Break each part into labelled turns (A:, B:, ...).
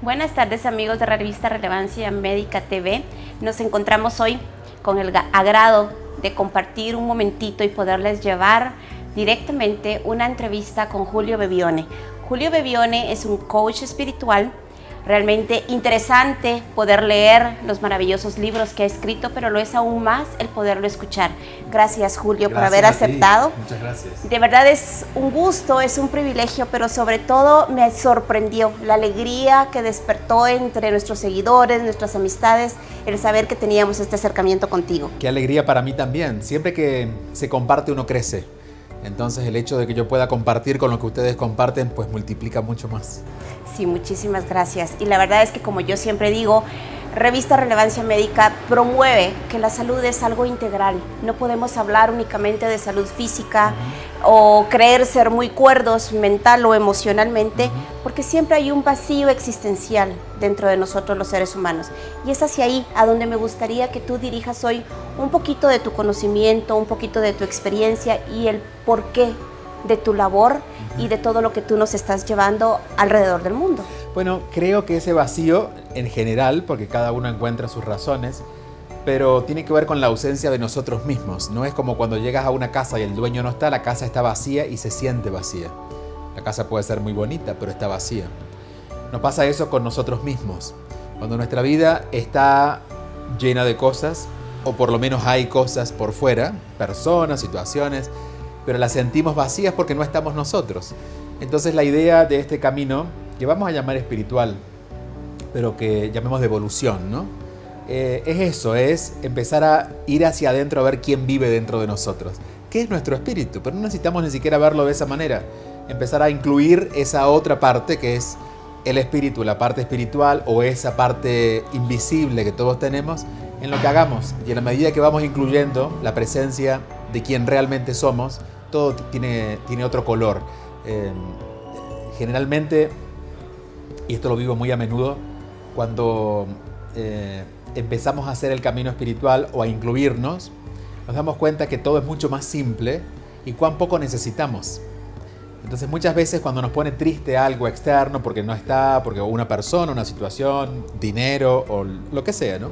A: Buenas tardes, amigos de la revista Relevancia Médica TV. Nos encontramos hoy con el agrado de compartir un momentito y poderles llevar directamente una entrevista con Julio Bebione. Julio Bebione es un coach espiritual. Realmente interesante poder leer los maravillosos libros que ha escrito, pero lo es aún más el poderlo escuchar. Gracias, Julio, por haber aceptado.
B: Muchas gracias.
A: De verdad es un gusto, es un privilegio, pero sobre todo me sorprendió la alegría que despertó entre nuestros seguidores, nuestras amistades, el saber que teníamos este acercamiento contigo.
B: Qué alegría para mí también. Siempre que se comparte uno crece. Entonces el hecho de que yo pueda compartir con lo que ustedes comparten, pues multiplica mucho más.
A: Sí, muchísimas gracias. Y la verdad es que, como yo siempre digo, Revista Relevancia Médica promueve que la salud es algo integral. No podemos hablar únicamente de salud física o creer ser muy cuerdos mental o emocionalmente, porque siempre hay un vacío existencial dentro de nosotros los seres humanos. Y es hacia ahí a donde me gustaría que tú dirijas hoy un poquito de tu conocimiento, un poquito de tu experiencia y el porqué de tu labor y de todo lo que tú nos estás llevando alrededor del mundo.
B: Bueno, creo que ese vacío en general, porque cada uno encuentra sus razones, pero tiene que ver con la ausencia de nosotros mismos. No es como cuando llegas a una casa y el dueño no está, la casa está vacía y se siente vacía. La casa puede ser muy bonita, pero está vacía. Nos pasa eso con nosotros mismos. Cuando nuestra vida está llena de cosas, o por lo menos hay cosas por fuera, personas, situaciones, pero las sentimos vacías porque no estamos nosotros. Entonces la idea de este camino, que vamos a llamar espiritual, pero que llamemos de evolución, ¿no? Es eso, es empezar a ir hacia adentro a ver quién vive dentro de nosotros. ¿Qué es nuestro espíritu? Pero no necesitamos ni siquiera verlo de esa manera. Empezar a incluir esa otra parte que es el espíritu, la parte espiritual o esa parte invisible que todos tenemos en lo que hagamos. Y en la medida que vamos incluyendo la presencia de quien realmente somos, todo tiene otro color. Generalmente, y esto lo vivo muy a menudo, cuando empezamos a hacer el camino espiritual o a incluirnos, nos damos cuenta que todo es mucho más simple y cuán poco necesitamos. Entonces muchas veces cuando nos pone triste algo externo, porque no está, porque una persona, una situación, dinero o lo que sea, ¿no?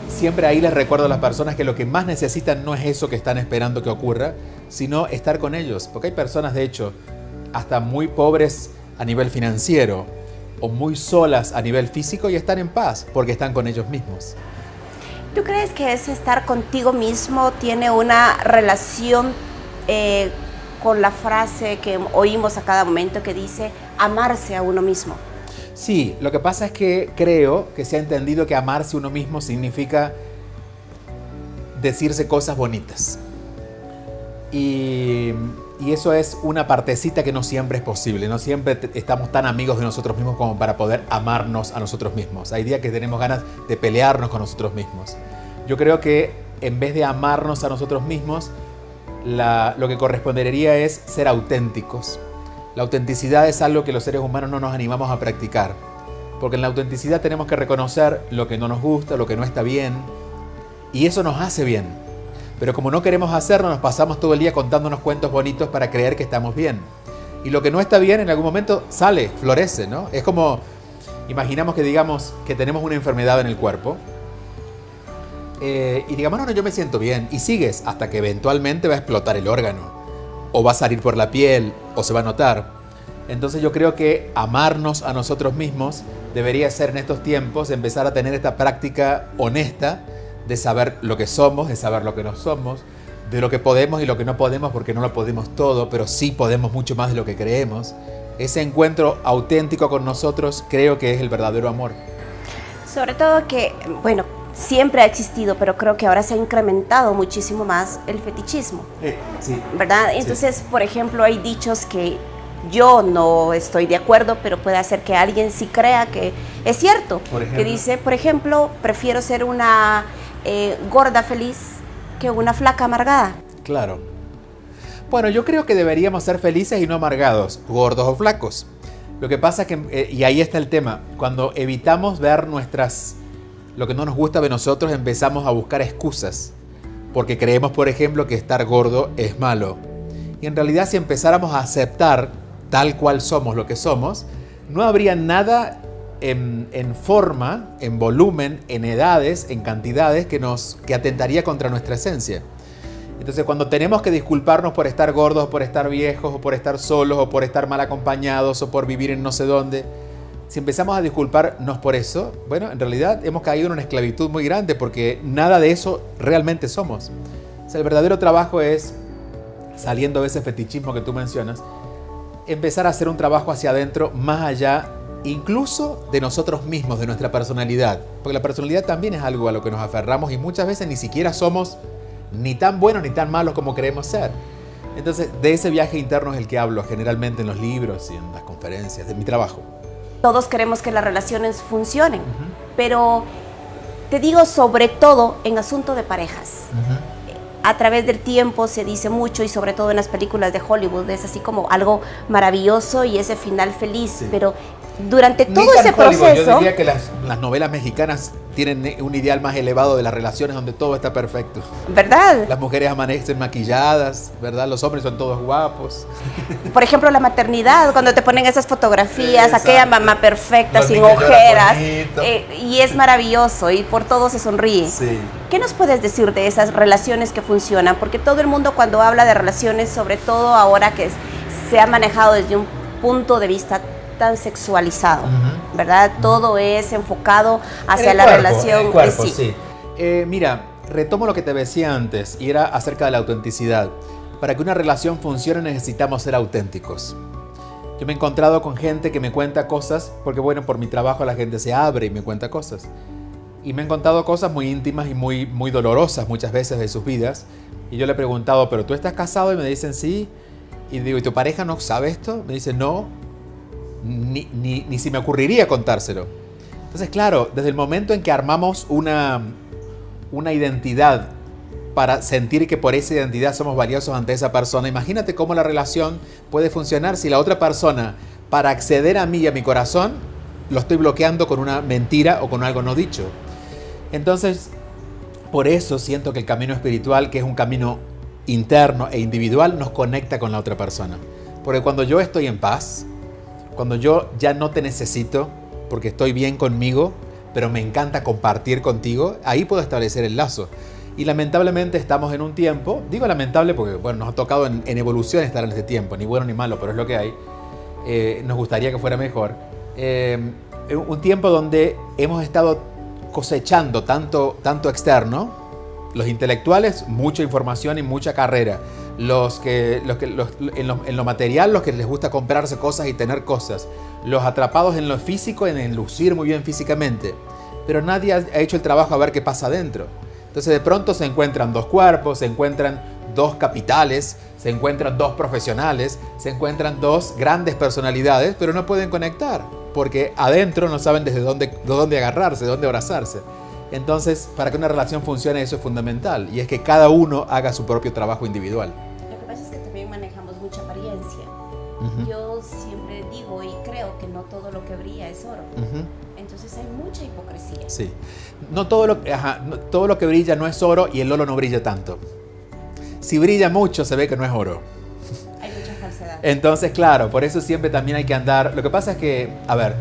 B: Siempre ahí les recuerdo a las personas que lo que más necesitan no es eso que están esperando que ocurra, sino estar con ellos. Porque hay personas, de hecho, hasta muy pobres a nivel financiero o muy solas a nivel físico y están en paz porque están con ellos mismos.
A: ¿Tú crees que ese estar contigo mismo tiene una relación con la frase que oímos a cada momento que dice amarse a uno mismo?
B: Sí, lo que pasa es que creo que se ha entendido que amarse uno mismo significa decirse cosas bonitas. Y eso es una partecita que no siempre es posible. No siempre estamos tan amigos de nosotros mismos como para poder amarnos a nosotros mismos. Hay días que tenemos ganas de pelearnos con nosotros mismos. Yo creo que en vez de amarnos a nosotros mismos, lo que correspondería es ser auténticos. La autenticidad es algo que los seres humanos no nos animamos a practicar. Porque en la autenticidad tenemos que reconocer lo que no nos gusta, lo que no está bien. Y eso nos hace bien. Pero como no queremos hacerlo, nos pasamos todo el día contándonos cuentos bonitos para creer que estamos bien. Y lo que no está bien en algún momento sale, florece, ¿no? Es como, imaginamos que digamos que tenemos una enfermedad en el cuerpo. Y digamos, no, yo me siento bien. Y sigues hasta que eventualmente va a explotar el órgano. O va a salir por la piel, o se va a notar. Entonces yo creo que amarnos a nosotros mismos debería ser en estos tiempos empezar a tener esta práctica honesta de saber lo que somos, de saber lo que no somos, de lo que podemos y lo que no podemos, porque no lo podemos todo, pero sí podemos mucho más de lo que creemos. Ese encuentro auténtico con nosotros creo que es el verdadero amor.
A: Sobre todo que, bueno, siempre ha existido, pero creo que ahora se ha incrementado muchísimo más el fetichismo.
B: Sí.
A: ¿Verdad? Entonces, sí. Por ejemplo, hay dichos que yo no estoy de acuerdo, pero puede hacer que alguien sí crea que es cierto. Que dice, por ejemplo, prefiero ser una gorda feliz que una flaca amargada.
B: Claro. Bueno, yo creo que deberíamos ser felices y no amargados, gordos o flacos. Lo que pasa es que, y ahí está el tema, cuando evitamos ver lo que no nos gusta de nosotros, empezamos a buscar excusas. Porque creemos, por ejemplo, que estar gordo es malo. Y en realidad, si empezáramos a aceptar tal cual somos lo que somos, no habría nada en forma, en volumen, en edades, en cantidades que atentaría contra nuestra esencia. Entonces, cuando tenemos que disculparnos por estar gordos, o por estar viejos, o por estar solos, o por estar mal acompañados, o por vivir en no sé dónde, si empezamos a disculparnos por eso, bueno, en realidad hemos caído en una esclavitud muy grande porque nada de eso realmente somos. O sea, el verdadero trabajo es, saliendo de ese fetichismo que tú mencionas, empezar a hacer un trabajo hacia adentro, más allá incluso de nosotros mismos, de nuestra personalidad. Porque la personalidad también es algo a lo que nos aferramos y muchas veces ni siquiera somos ni tan buenos ni tan malos como creemos ser. Entonces, de ese viaje interno es el que hablo generalmente en los libros y en las conferencias, de mi trabajo.
A: Todos queremos que las relaciones funcionen, pero te digo sobre todo en asunto de parejas. A través del tiempo se dice mucho y sobre todo en las películas de Hollywood es así como algo maravilloso y ese final feliz,
B: Sí.
A: Pero durante
B: Ni
A: todo
B: tan
A: ese
B: Hollywood.
A: proceso...
B: Yo diría que las novelas mexicanas tienen un ideal más elevado de las relaciones donde todo está perfecto.
A: ¿Verdad?
B: Las mujeres amanecen maquilladas, ¿verdad? Los hombres son todos guapos.
A: Por ejemplo, la maternidad, cuando te ponen esas fotografías,
B: Exacto.
A: aquella mamá perfecta,
B: Los
A: sin
B: niños lloran
A: ojeras,
B: bonito.
A: y es maravilloso y por todo se sonríe.
B: Sí.
A: ¿Qué nos puedes decir de esas relaciones que funcionan? Porque todo el mundo cuando habla de relaciones, sobre todo ahora que se ha manejado desde un punto de vista tan sexualizado, ¿verdad? Todo es enfocado hacia la relación
B: el cuerpo,
A: en sí.
B: sí. Mira, retomo lo que te decía antes y era acerca de la autenticidad. Para que una relación funcione necesitamos ser auténticos. Yo me he encontrado con gente que me cuenta cosas, porque bueno, por mi trabajo la gente se abre y me cuenta cosas. Y me he contado cosas muy íntimas y muy dolorosas muchas veces de sus vidas. Y yo le he preguntado, ¿pero tú estás casado? Y me dicen, sí. Y digo, ¿y tu pareja no sabe esto? Me dice, no. Ni si me ocurriría contárselo. Entonces, claro, desde el momento en que armamos una identidad para sentir que por esa identidad somos valiosos ante esa persona, imagínate cómo la relación puede funcionar si la otra persona, para acceder a mí y a mi corazón, lo estoy bloqueando con una mentira o con algo no dicho. Entonces, por eso siento que el camino espiritual, que es un camino interno e individual, nos conecta con la otra persona. Porque cuando yo estoy en paz, cuando yo ya no te necesito porque estoy bien conmigo, pero me encanta compartir contigo, ahí puedo establecer el lazo. Y lamentablemente estamos en un tiempo, digo lamentable porque bueno, nos ha tocado en evolución estar en este tiempo, ni bueno ni malo, pero es lo que hay. Nos gustaría que fuera mejor. Un tiempo donde hemos estado cosechando tanto externo, los intelectuales, mucha información y mucha carrera. En lo material, los que les gusta comprarse cosas y tener cosas. Los atrapados en lo físico, en lucir muy bien físicamente. Pero nadie ha hecho el trabajo a ver qué pasa adentro. Entonces de pronto se encuentran dos cuerpos, se encuentran dos capitales, se encuentran dos profesionales, se encuentran dos grandes personalidades, pero no pueden conectar. Porque adentro no saben desde dónde agarrarse, de dónde abrazarse. Entonces, para que una relación funcione, eso es fundamental. Y es que cada uno haga su propio trabajo individual.
A: Lo que pasa es que también manejamos mucha apariencia. Yo siempre digo y creo que no todo lo que brilla es oro. Entonces hay mucha hipocresía.
B: Sí. No todo lo que brilla no es oro y el oro no brilla tanto. Si brilla mucho, se ve que no es oro.
A: Hay mucha falsedad.
B: Entonces, claro, por eso siempre también hay que andar. Lo que pasa es que, a ver,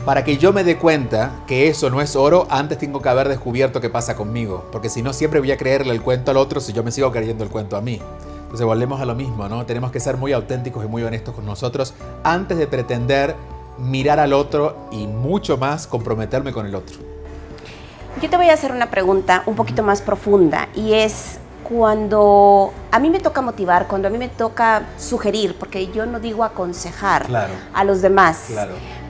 B: para que yo me dé cuenta que eso no es oro, antes tengo que haber descubierto qué pasa conmigo. Porque si no, siempre voy a creerle el cuento al otro si yo me sigo creyendo el cuento a mí. Entonces volvemos a lo mismo, ¿no? Tenemos que ser muy auténticos y muy honestos con nosotros antes de pretender mirar al otro y mucho más comprometerme con el otro.
A: Yo te voy a hacer una pregunta un poquito más profunda y es cuando a mí me toca motivar, cuando a mí me toca sugerir, porque yo no digo aconsejar a los demás,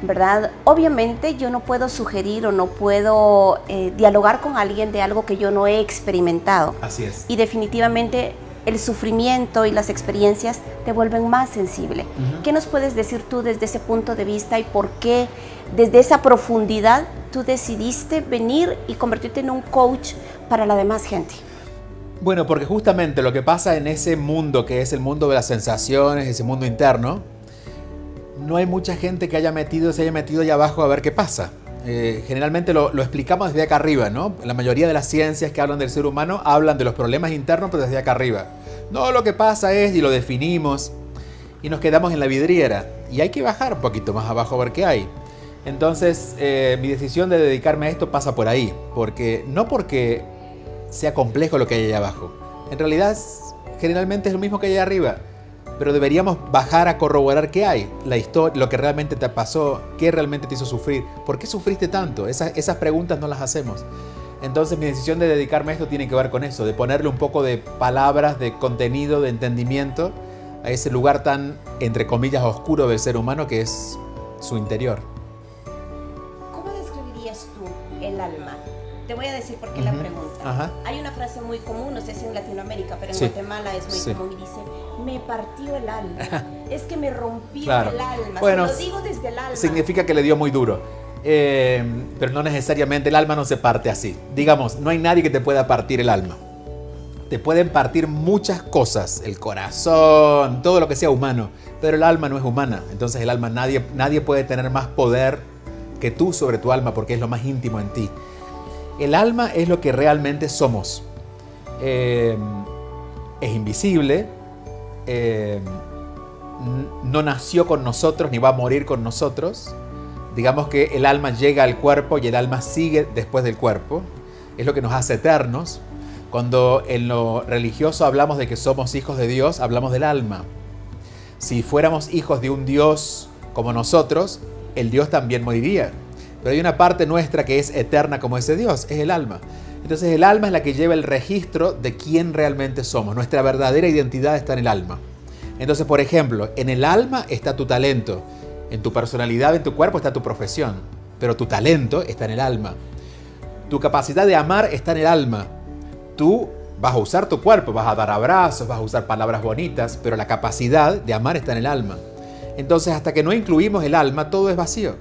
A: ¿verdad? Obviamente yo no puedo sugerir o no puedo dialogar con alguien de algo que yo no he experimentado.
B: Así es.
A: Y definitivamente el sufrimiento y las experiencias te vuelven más sensible. ¿Qué nos puedes decir tú desde ese punto de vista y por qué desde esa profundidad tú decidiste venir y convertirte en un coach para la demás gente?
B: Bueno, porque justamente lo que pasa en ese mundo que es el mundo de las sensaciones, ese mundo interno, no hay mucha gente que se haya metido allá abajo a ver qué pasa. Generalmente lo explicamos desde acá arriba, ¿no? La mayoría de las ciencias que hablan del ser humano hablan de los problemas internos, pero desde acá arriba. No, lo que pasa es, y lo definimos, y nos quedamos en la vidriera. y hay que bajar un poquito más abajo a ver qué hay. Entonces, mi decisión de dedicarme a esto pasa por ahí, no porque sea complejo lo que hay allá abajo. En realidad, generalmente es lo mismo que hay allá arriba, pero deberíamos bajar a corroborar qué hay, la historia, lo que realmente te pasó, qué realmente te hizo sufrir, por qué sufriste tanto. Esas preguntas no las hacemos. Entonces, mi decisión de dedicarme a esto tiene que ver con eso, de ponerle un poco de palabras, de contenido, de entendimiento a ese lugar tan, entre comillas, oscuro del ser humano que es su interior.
A: ¿Cómo describirías tú el alma? Te voy a decir por qué la pregunta.
B: Ajá.
A: Hay una frase muy común, no sé si en Latinoamérica, pero en
B: Sí.
A: Guatemala es muy común y dice, me partió el alma. Es que me rompió
B: Claro.
A: el alma.
B: Bueno,
A: se lo digo desde el alma.
B: Significa que le dio muy duro. Pero no necesariamente, el alma no se parte así. Digamos, no hay nadie que te pueda partir el alma. Te pueden partir muchas cosas, el corazón, todo lo que sea humano, pero el alma no es humana. Entonces el alma, nadie puede tener más poder que tú sobre tu alma porque es lo más íntimo en ti. El alma es lo que realmente somos. Es invisible, no nació con nosotros ni va a morir con nosotros. Digamos que el alma llega al cuerpo y el alma sigue después del cuerpo. Es lo que nos hace eternos. Cuando en lo religioso hablamos de que somos hijos de Dios, hablamos del alma. Si fuéramos hijos de un Dios como nosotros, el Dios también moriría. Pero hay una parte nuestra que es eterna como ese Dios, es el alma. Entonces el alma es la que lleva el registro de quién realmente somos. Nuestra verdadera identidad está en el alma. Entonces, por ejemplo, en el alma está tu talento. En tu personalidad, en tu cuerpo está tu profesión. Pero tu talento está en el alma. Tu capacidad de amar está en el alma. Tú vas a usar tu cuerpo, vas a dar abrazos, vas a usar palabras bonitas, pero la capacidad de amar está en el alma. Entonces, hasta que no incluimos el alma, todo es vacío.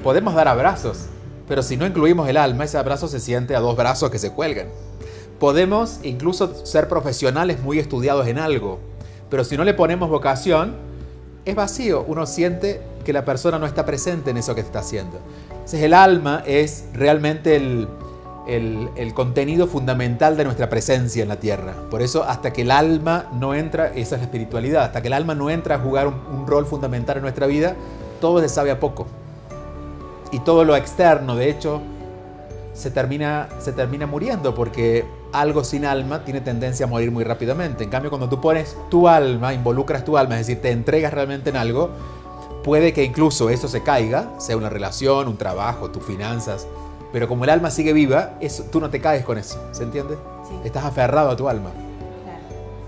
B: Podemos dar abrazos, pero si no incluimos el alma, ese abrazo se siente a dos brazos que se cuelgan. Podemos incluso ser profesionales muy estudiados en algo, pero si no le ponemos vocación, es vacío. Uno siente que la persona no está presente en eso que está haciendo. Entonces, el alma es realmente el contenido fundamental de nuestra presencia en la tierra. Por eso, hasta que el alma no entra, esa es la espiritualidad, hasta que el alma no entra a jugar un rol fundamental en nuestra vida, todo se sabe a poco. Y todo lo externo, de hecho, se termina muriendo, porque algo sin alma tiene tendencia a morir muy rápidamente. En cambio, cuando tú pones tu alma, involucras tu alma, es decir, te entregas realmente en algo, puede que incluso eso se caiga, sea una relación, un trabajo, tus finanzas, pero como el alma sigue viva, tú no te caes con eso, ¿se entiende?
A: Sí.
B: Estás aferrado a tu alma.
A: Claro.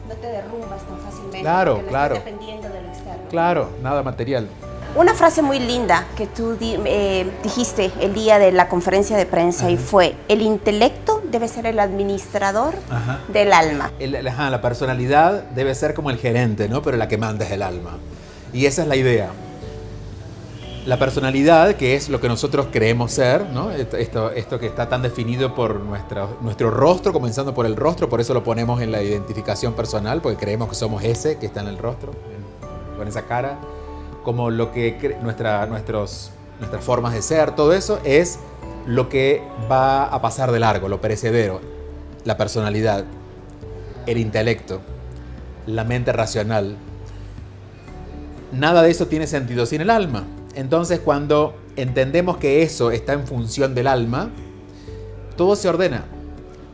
A: No te derrumbas tan fácilmente.
B: Claro,
A: porque no
B: claro.
A: estás dependiendo de lo externo.
B: Claro, nada material.
A: Una frase muy linda que tú dijiste el día de la conferencia de prensa y fue, el intelecto debe ser el administrador del alma.
B: La personalidad debe ser como el gerente, ¿no? Pero la que manda es el alma. Y esa es la idea. La personalidad, que es lo que nosotros creemos ser, ¿no? Esto que está tan definido por nuestro rostro, comenzando por el rostro, por eso lo ponemos en la identificación personal, porque creemos que somos ese que está en el rostro, con esa cara. Como lo que nuestras formas de ser, todo eso es lo que va a pasar de largo, lo perecedero, la personalidad, el intelecto, la mente racional. Nada de eso tiene sentido sin el alma. Entonces, cuando entendemos que eso está en función del alma, todo se ordena,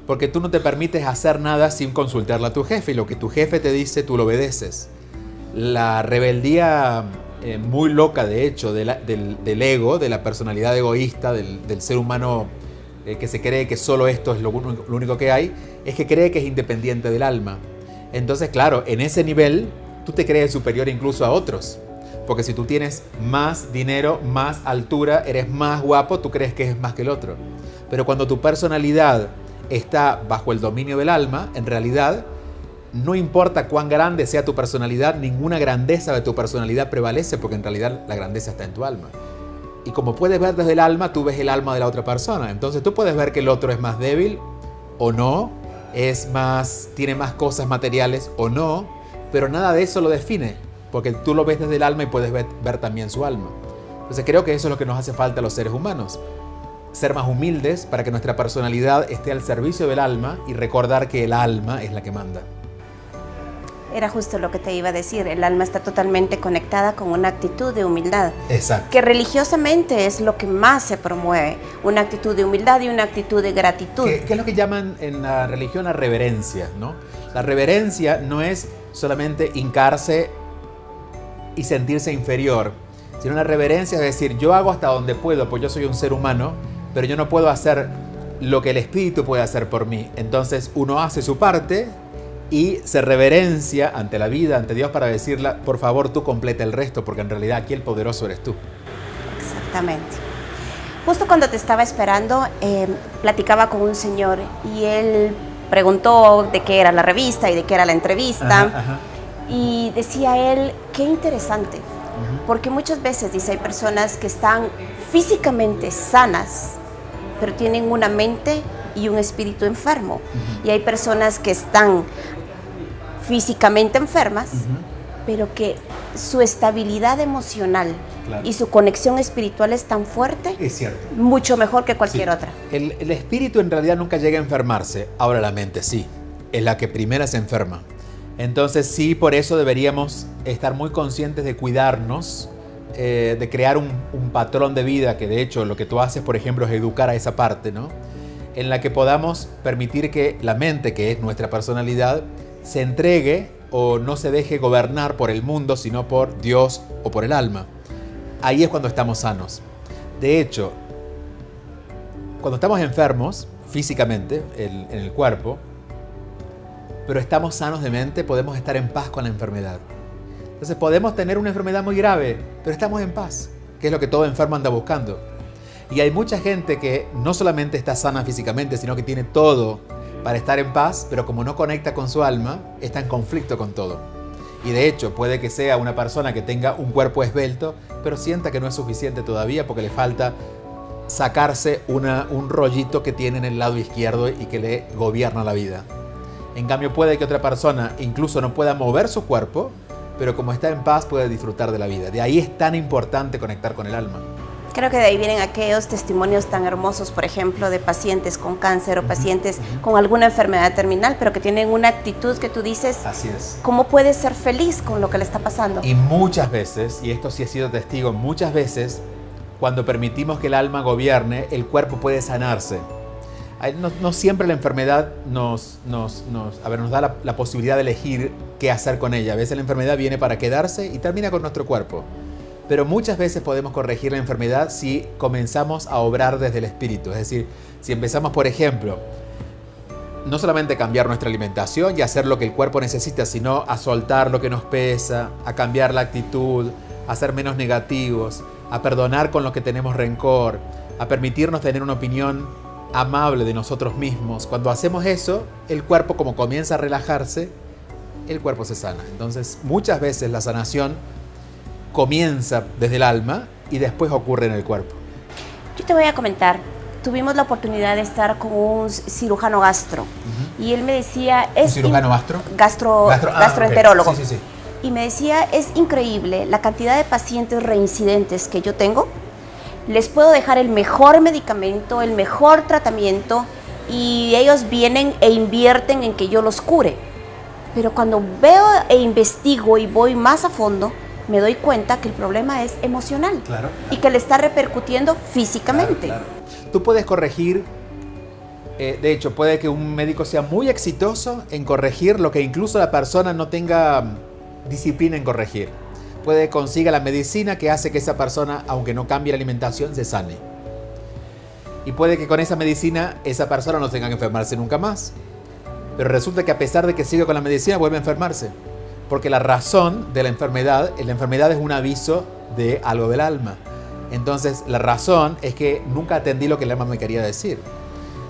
B: porque tú no te permites hacer nada sin consultarle a tu jefe, y lo que tu jefe te dice, tú lo obedeces. La rebeldía muy loca, de hecho, del ego, de la personalidad egoísta, del ser humano que se cree que solo esto es lo único que hay, es que cree que es independiente del alma. Entonces, claro, en ese nivel, tú te crees superior incluso a otros. Porque si tú tienes más dinero, más altura, eres más guapo, tú crees que es más que el otro. Pero cuando tu personalidad está bajo el dominio del alma, en realidad, no importa cuán grande sea tu personalidad, ninguna grandeza de tu personalidad prevalece, porque en realidad la grandeza está en tu alma. Y como puedes ver desde el alma, tú ves el alma de la otra persona. Entonces tú puedes ver que el otro es más débil o no, tiene más cosas materiales o no, pero nada de eso lo define, porque tú lo ves desde el alma y puedes ver también su alma. Entonces creo que eso es lo que nos hace falta a los seres humanos. Ser más humildes para que nuestra personalidad esté al servicio del alma y recordar que el alma es la que manda.
A: Era justo lo que te iba a decir. El alma está totalmente conectada con una actitud de humildad.
B: Exacto.
A: Que religiosamente es lo que más se promueve. Una actitud de humildad y una actitud de gratitud.
B: ¿Qué es lo que llaman en la religión la reverencia, ¿no? La reverencia no es solamente hincarse y sentirse inferior, sino la reverencia es decir, yo hago hasta donde puedo, pues yo soy un ser humano, pero yo no puedo hacer lo que el Espíritu puede hacer por mí. Entonces uno hace su parte y se reverencia ante la vida, ante Dios, para decirle, por favor, tú completa el resto, porque en realidad aquí el poderoso eres tú.
A: Exactamente. Justo cuando te estaba esperando, platicaba con un señor y él preguntó de qué era la revista y de qué era la entrevista.
B: Ajá.
A: Y decía él, qué interesante, porque muchas veces, dice, hay personas que están físicamente sanas, pero tienen una mente y un espíritu enfermo. Y hay personas que están físicamente enfermas, pero que su estabilidad emocional y su conexión espiritual es tan fuerte,
B: Es cierto.
A: mucho mejor que cualquier otra.
B: El espíritu en realidad nunca llega a enfermarse, ahora la mente sí, es la que primero se enferma. Entonces sí, por eso deberíamos estar muy conscientes de cuidarnos, de crear un patrón de vida, que de hecho lo que tú haces, por ejemplo, es educar a esa parte, ¿no? En la que podamos permitir que la mente, que es nuestra personalidad, se entregue o no se deje gobernar por el mundo, sino por Dios o por el alma. Ahí es cuando estamos sanos. De hecho, cuando estamos enfermos físicamente, en el cuerpo, pero estamos sanos de mente, podemos estar en paz con la enfermedad. Entonces podemos tener una enfermedad muy grave, pero estamos en paz, que es lo que todo enfermo anda buscando. Y hay mucha gente que no solamente está sana físicamente, sino que tiene todo para estar en paz, pero como no conecta con su alma, está en conflicto con todo. Y de hecho, puede que sea una persona que tenga un cuerpo esbelto, pero sienta que no es suficiente todavía porque le falta sacarse un rollito que tiene en el lado izquierdo y que le gobierna la vida. En cambio, puede que otra persona incluso no pueda mover su cuerpo, pero como está en paz puede disfrutar de la vida. De ahí es tan importante conectar con el alma.
A: Creo que de ahí vienen aquellos testimonios tan hermosos, por ejemplo, de pacientes con cáncer o pacientes con alguna enfermedad terminal, pero que tienen una actitud que tú dices,
B: así es.
A: ¿Cómo puede ser feliz con lo que le está pasando?
B: Y muchas veces, y esto sí he sido testigo, muchas veces, cuando permitimos que el alma gobierne, el cuerpo puede sanarse. No siempre la enfermedad nos da la posibilidad de elegir qué hacer con ella. A veces la enfermedad viene para quedarse y termina con nuestro cuerpo. Pero muchas veces podemos corregir la enfermedad si comenzamos a obrar desde el espíritu. Es decir, si empezamos, por ejemplo, no solamente a cambiar nuestra alimentación y hacer lo que el cuerpo necesita, sino a soltar lo que nos pesa, a cambiar la actitud, a ser menos negativos, a perdonar con lo que tenemos rencor, a permitirnos tener una opinión amable de nosotros mismos. Cuando hacemos eso, el cuerpo, como comienza a relajarse, el cuerpo se sana. Entonces, muchas veces la sanación comienza desde el alma y después ocurre en el cuerpo.
A: Yo te voy a comentar, tuvimos la oportunidad de estar con un cirujano gastro y él me decía...
B: ¿Un cirujano gastro?
A: Gastroenterólogo.
B: Okay. Sí.
A: Y me decía, es increíble la cantidad de pacientes reincidentes que yo tengo. Les puedo dejar el mejor medicamento, el mejor tratamiento y ellos vienen e invierten en que yo los cure. Pero cuando veo e investigo y voy más a fondo, me doy cuenta que el problema es emocional.
B: Claro.
A: Y que le está repercutiendo físicamente.
B: Claro. Tú puedes corregir, de hecho, puede que un médico sea muy exitoso en corregir lo que incluso la persona no tenga disciplina en corregir. Puede consiga la medicina que hace que esa persona, aunque no cambie la alimentación, se sane. Y puede que con esa medicina esa persona no tenga que enfermarse nunca más. Pero resulta que a pesar de que siga con la medicina, vuelve a enfermarse. Porque la razón de la enfermedad es un aviso de algo del alma. Entonces, la razón es que nunca atendí lo que el alma me quería decir.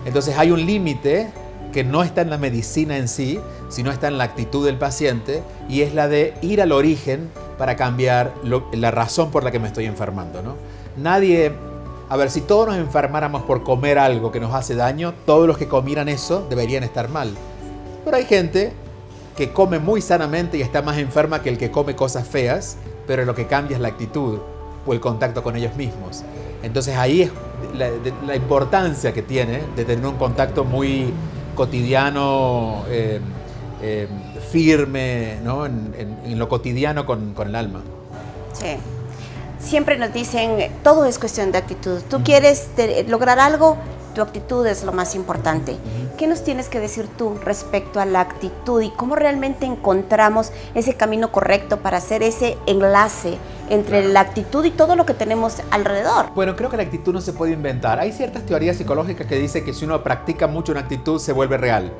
B: Entonces, hay un límite que no está en la medicina en sí, sino está en la actitud del paciente, y es la de ir al origen para cambiar la razón por la que me estoy enfermando, ¿no? Si todos nos enfermáramos por comer algo que nos hace daño, todos los que comieran eso deberían estar mal. Pero hay gente que come muy sanamente y está más enferma que el que come cosas feas, pero lo que cambia es la actitud o el contacto con ellos mismos. Entonces ahí es la importancia que tiene de tener un contacto muy cotidiano, firme, ¿no? En lo cotidiano con el alma.
A: Sí. Siempre nos dicen, todo es cuestión de actitud. Tú quieres lograr algo, tu actitud es lo más importante. ¿Qué nos tienes que decir tú respecto a la actitud y cómo realmente encontramos ese camino correcto para hacer ese enlace entre la actitud y todo lo que tenemos alrededor?
B: Bueno, creo que la actitud no se puede inventar. Hay ciertas teorías psicológicas que dicen que si uno practica mucho una actitud se vuelve real.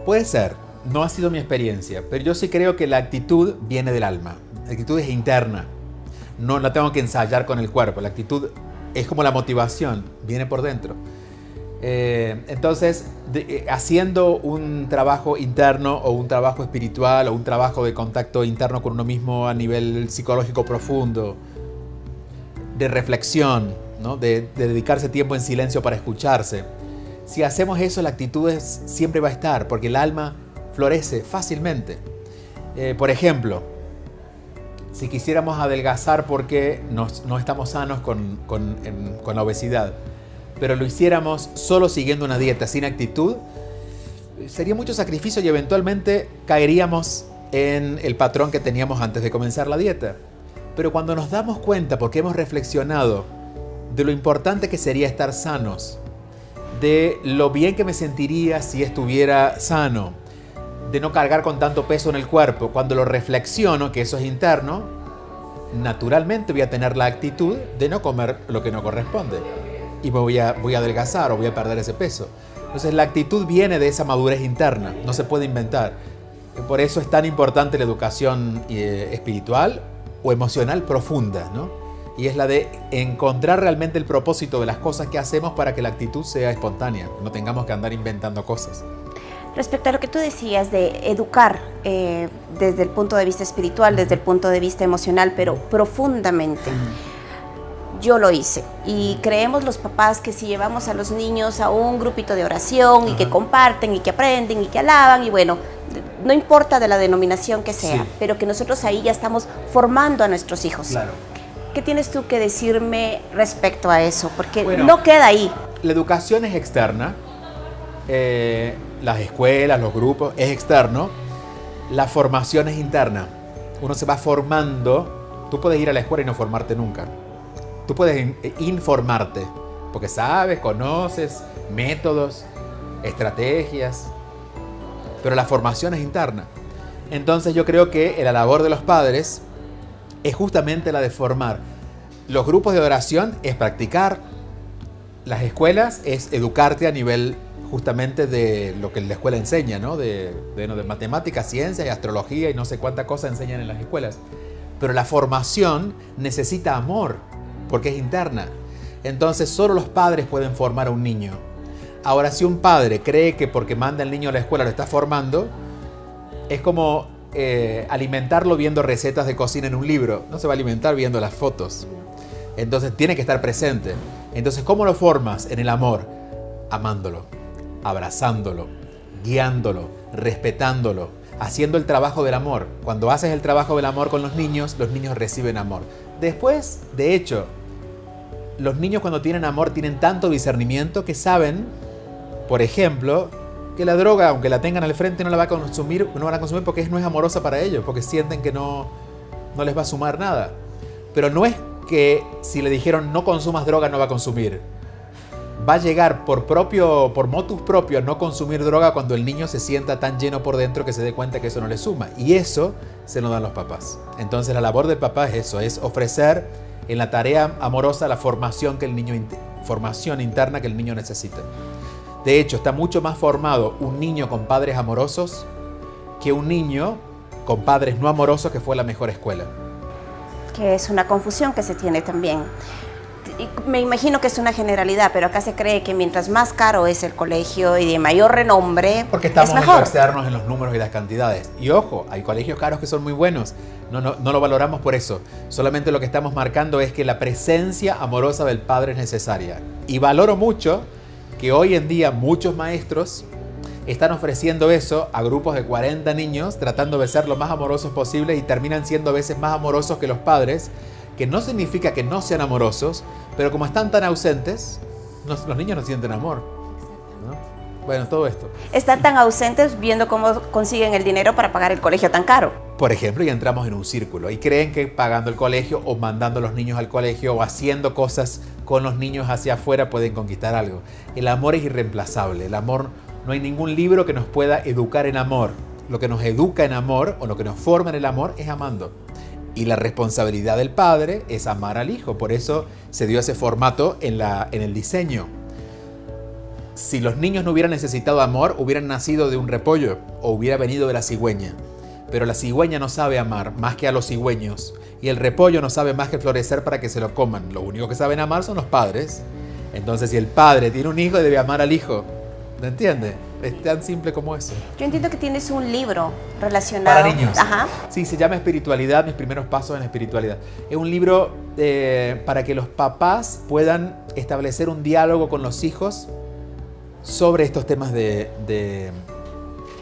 B: Puede ser, no ha sido mi experiencia, pero yo sí creo que la actitud viene del alma. La actitud es interna. No la tengo que ensayar con el cuerpo. La actitud es como la motivación, viene por dentro. Entonces, haciendo un trabajo interno o un trabajo espiritual o un trabajo de contacto interno con uno mismo a nivel psicológico profundo, de reflexión, ¿no? de dedicarse tiempo en silencio para escucharse. Si hacemos eso, la actitud siempre va a estar, porque el alma florece fácilmente. Por ejemplo, si quisiéramos adelgazar porque no estamos sanos con la obesidad, pero lo hiciéramos solo siguiendo una dieta sin actitud, sería mucho sacrificio y eventualmente caeríamos en el patrón que teníamos antes de comenzar la dieta. Pero cuando nos damos cuenta, porque hemos reflexionado de lo importante que sería estar sanos, de lo bien que me sentiría si estuviera sano, de no cargar con tanto peso en el cuerpo, cuando lo reflexiono, que eso es interno, naturalmente voy a tener la actitud de no comer lo que no corresponde. Y voy a adelgazar o voy a perder ese peso. Entonces la actitud viene de esa madurez interna, no se puede inventar. Por eso es tan importante la educación espiritual o emocional profunda, ¿no? Y es la de encontrar realmente el propósito de las cosas que hacemos para que la actitud sea espontánea, no tengamos que andar inventando cosas.
A: Respecto a lo que tú decías de educar desde el punto de vista espiritual, desde el punto de vista emocional, pero profundamente. Yo lo hice y creemos los papás que si llevamos a los niños a un grupito de oración y que comparten y que aprenden y que alaban y bueno, no importa de la denominación que sea, pero que nosotros ahí ya estamos formando a nuestros hijos.
B: Claro.
A: ¿Qué tienes tú que decirme respecto a eso? Porque bueno, no queda ahí.
B: La educación es externa, las escuelas, los grupos, es externo. La formación es interna. Uno se va formando. Tú puedes ir a la escuela y no formarte nunca. Tú puedes informarte, porque sabes, conoces métodos, estrategias, pero la formación es interna. Entonces yo creo que la labor de los padres es justamente la de formar. Los grupos de oración es practicar, las escuelas es educarte a nivel justamente de lo que la escuela enseña, ¿no? De matemáticas, ciencia y astrología y no sé cuánta cosa enseñan en las escuelas. Pero la formación necesita amor, porque es interna. Entonces solo los padres pueden formar a un niño. Ahora, si un padre cree que porque manda al niño a la escuela lo está formando, es como alimentarlo viendo recetas de cocina en un libro. No se va a alimentar viendo las fotos. Entonces tiene que estar presente. Entonces, ¿cómo lo formas? En el amor. Amándolo, abrazándolo, guiándolo, respetándolo, haciendo el trabajo del amor. Cuando haces el trabajo del amor con los niños reciben amor. Después, de hecho, los niños cuando tienen amor tienen tanto discernimiento que saben, por ejemplo, que la droga, aunque la tengan al frente, no la van a consumir porque no es amorosa para ellos, porque sienten que no les va a sumar nada. Pero no es que si le dijeron no consumas droga no va a consumir. Va a llegar por motus propio a no consumir droga cuando el niño se sienta tan lleno por dentro que se dé cuenta que eso no le suma. Y eso se lo dan los papás. Entonces la labor del papá es eso, es ofrecer en la tarea amorosa la formación interna que el niño necesita. De hecho, está mucho más formado un niño con padres amorosos que un niño con padres no amorosos que fue la mejor escuela.
A: Que es una confusión que se tiene también. Me imagino que es una generalidad, pero acá se cree que mientras más caro es el colegio y de mayor renombre,
B: porque estamos
A: es mejor.
B: Externos en los números y las cantidades. Y ojo, hay colegios caros que son muy buenos. No lo valoramos por eso. Solamente lo que estamos marcando es que la presencia amorosa del padre es necesaria. Y valoro mucho que hoy en día muchos maestros están ofreciendo eso a grupos de 40 niños, tratando de ser lo más amorosos posible y terminan siendo a veces más amorosos que los padres, que no significa que no sean amorosos, pero como están tan ausentes, los niños no sienten amor, ¿no? Bueno, todo esto.
A: Están tan ausentes viendo cómo consiguen el dinero para pagar el colegio tan caro.
B: Por ejemplo, y entramos en un círculo y creen que pagando el colegio o mandando a los niños al colegio o haciendo cosas con los niños hacia afuera pueden conquistar algo. El amor es irreemplazable. El amor, no hay ningún libro que nos pueda educar en amor. Lo que nos educa en amor o lo que nos forma en el amor es amando. Y la responsabilidad del padre es amar al hijo. Por eso se dio ese formato en el diseño. Si los niños no hubieran necesitado amor, hubieran nacido de un repollo o hubiera venido de la cigüeña. Pero la cigüeña no sabe amar más que a los cigüeños. Y el repollo no sabe más que florecer para que se lo coman. Lo único que saben amar son los padres. Entonces, si el padre tiene un hijo, debe amar al hijo. ¿Me entiendes? Es tan simple como eso.
A: Yo entiendo que tienes un libro relacionado...
B: Para niños.
A: Ajá.
B: Sí, se llama Espiritualidad, mis primeros pasos en la espiritualidad. Es un libro para que los papás puedan establecer un diálogo con los hijos sobre estos temas de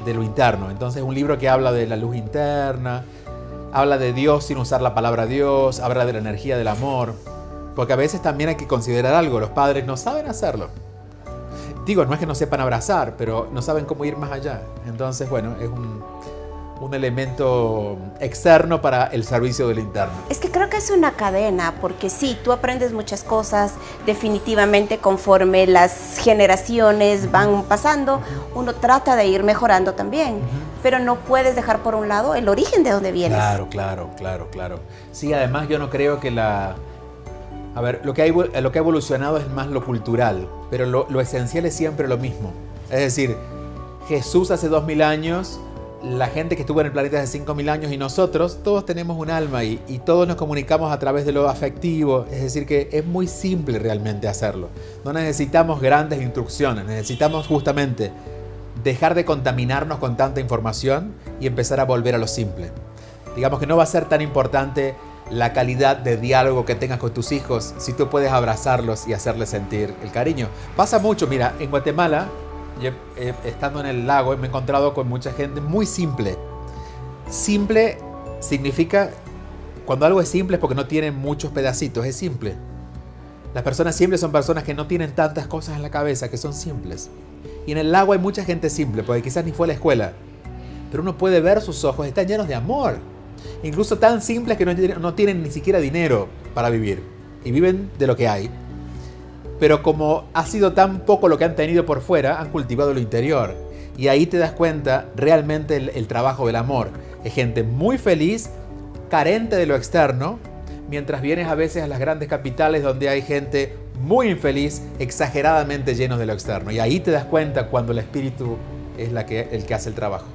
B: lo interno. Entonces es un libro que habla de la luz interna, habla de Dios sin usar la palabra Dios, habla de la energía del amor, porque a veces también hay que considerar algo, los padres no saben hacerlo. Digo, no es que no sepan abrazar, pero no saben cómo ir más allá. Entonces, bueno, es un elemento externo para el servicio del interno.
A: Es que creo que es una cadena, porque sí, tú aprendes muchas cosas, definitivamente conforme las generaciones van pasando, uno trata de ir mejorando también, pero no puedes dejar por un lado el origen de donde vienes.
B: Claro. Sí, además yo no creo que a ver, lo que ha evolucionado es más lo cultural, pero lo esencial es siempre lo mismo. Es decir, Jesús hace 2000 años, la gente que estuvo en el planeta hace 5000 años y nosotros, todos tenemos un alma y todos nos comunicamos a través de lo afectivo. Es decir, que es muy simple realmente hacerlo. No necesitamos grandes instrucciones, necesitamos justamente dejar de contaminarnos con tanta información y empezar a volver a lo simple. Digamos que no va a ser tan importante la calidad de diálogo que tengas con tus hijos si tú puedes abrazarlos y hacerles sentir el cariño. Pasa mucho, mira, en Guatemala, estando en el lago, me he encontrado con mucha gente muy simple. Simple significa, cuando algo es simple es porque no tiene muchos pedacitos, es simple. Las personas simples son personas que no tienen tantas cosas en la cabeza, que son simples. Y en el lago hay mucha gente simple, porque quizás ni fue a la escuela. Pero uno puede ver sus ojos, están llenos de amor. Incluso tan simples que no tienen ni siquiera dinero para vivir. Y viven de lo que hay. Pero como ha sido tan poco lo que han tenido por fuera, han cultivado lo interior. Y ahí te das cuenta realmente el trabajo del amor. Es gente muy feliz, carente de lo externo, mientras vienes a veces a las grandes capitales donde hay gente muy infeliz, exageradamente llenos de lo externo. Y ahí te das cuenta cuando el espíritu es el que hace el trabajo.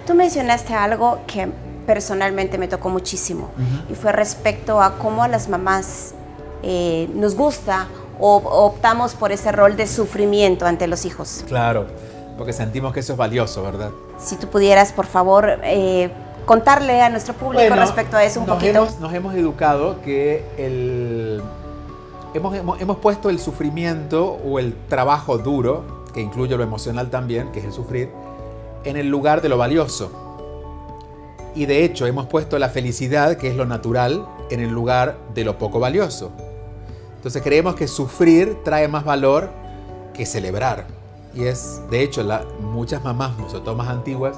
A: Tú mencionaste algo que personalmente me tocó muchísimo, y fue respecto a cómo a las mamás nos gusta o optamos por ese rol de sufrimiento ante los hijos.
B: Claro, porque sentimos que eso es valioso, ¿verdad?
A: Si tú pudieras, por favor, contarle a nuestro público respecto a eso un poquito.
B: Nos hemos educado que hemos puesto el sufrimiento o el trabajo duro, que incluye lo emocional también, que es el sufrir, en el lugar de lo valioso. Y de hecho hemos puesto la felicidad, que es lo natural, en el lugar de lo poco valioso. Entonces creemos que sufrir trae más valor que celebrar. Y es, de hecho, muchas mamás, sobre todo más antiguas,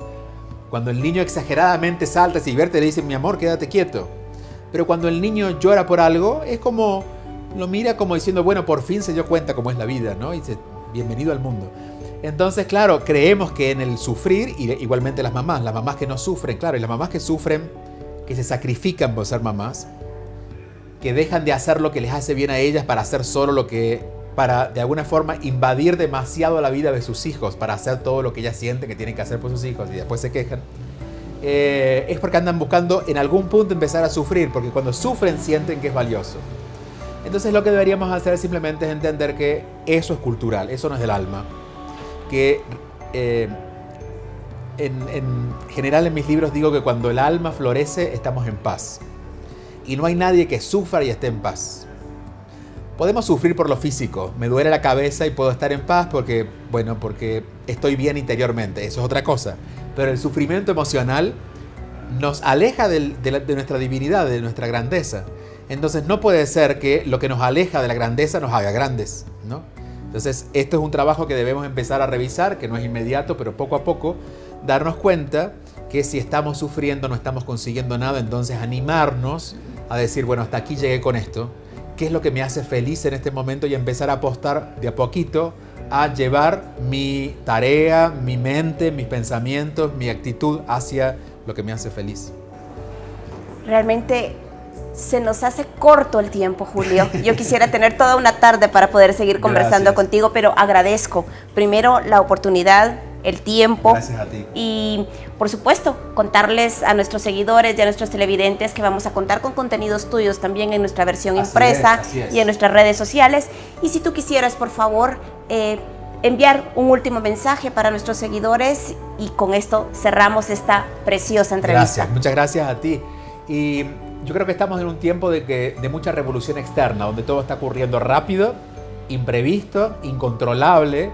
B: cuando el niño exageradamente salta, si verte le dicen, mi amor, quédate quieto. Pero cuando el niño llora por algo, es como, lo mira como diciendo, bueno, por fin se dio cuenta cómo es la vida, ¿no? Y dice, bienvenido al mundo. Entonces, claro, creemos que en el sufrir, y igualmente las mamás que no sufren, claro, y las mamás que sufren, que se sacrifican por ser mamás, que dejan de hacer lo que les hace bien a ellas para hacer solo para de alguna forma invadir demasiado la vida de sus hijos, para hacer todo lo que ellas sienten que tienen que hacer por sus hijos y después se quejan, es porque andan buscando en algún punto empezar a sufrir, porque cuando sufren sienten que es valioso. Entonces lo que deberíamos hacer simplemente es entender que eso es cultural, eso no es del alma. Que en general en mis libros digo que cuando el alma florece estamos en paz. Y no hay nadie que sufra y esté en paz. Podemos sufrir por lo físico. Me duele la cabeza y puedo estar en paz porque estoy bien interiormente. Eso es otra cosa. Pero el sufrimiento emocional nos aleja de nuestra divinidad, de nuestra grandeza. Entonces no puede ser que lo que nos aleja de la grandeza nos haga grandes, ¿no? Entonces, esto es un trabajo que debemos empezar a revisar, que no es inmediato, pero poco a poco, darnos cuenta que si estamos sufriendo, no estamos consiguiendo nada, entonces animarnos a decir, bueno, hasta aquí llegué con esto, ¿qué es lo que me hace feliz en este momento? Y empezar a apostar de a poquito a llevar mi tarea, mi mente, mis pensamientos, mi actitud hacia lo que me hace feliz.
A: Realmente se nos hace corto el tiempo, Julio. Yo quisiera tener toda una tarde para poder seguir conversando contigo, pero agradezco primero la oportunidad, el tiempo.
B: Gracias a ti.
A: Y por supuesto, contarles a nuestros seguidores y a nuestros televidentes que vamos a contar con contenidos tuyos también en nuestra versión impresa
B: así es.
A: Y en nuestras redes sociales. Y si tú quisieras, por favor, enviar un último mensaje para nuestros seguidores, y con esto cerramos esta preciosa entrevista.
B: Gracias, muchas gracias a ti. Y yo creo que estamos en un tiempo de mucha revolución externa, donde todo está ocurriendo rápido, imprevisto, incontrolable,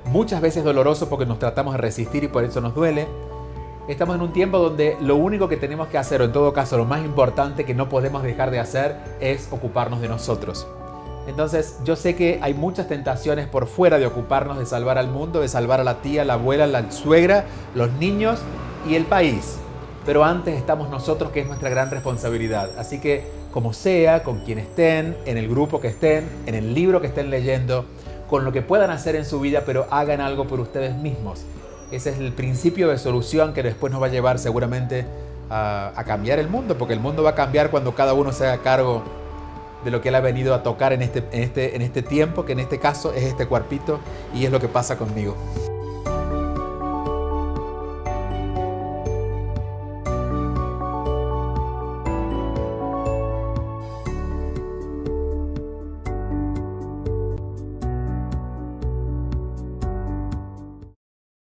B: muchas veces doloroso porque nos tratamos de resistir y por eso nos duele. Estamos en un tiempo donde lo único que tenemos que hacer, o en todo caso lo más importante que no podemos dejar de hacer, es ocuparnos de nosotros. Entonces yo sé que hay muchas tentaciones por fuera de ocuparnos de salvar al mundo, de salvar a la tía, la abuela, la suegra, los niños y el país. Pero antes estamos nosotros, que es nuestra gran responsabilidad. Así que, como sea, con quien estén, en el grupo que estén, en el libro que estén leyendo, con lo que puedan hacer en su vida, pero hagan algo por ustedes mismos. Ese es el principio de solución que después nos va a llevar seguramente a cambiar el mundo, porque el mundo va a cambiar cuando cada uno se haga cargo de lo que él ha venido a tocar en este tiempo, que en este caso es este cuerpito, y es lo que pasa conmigo.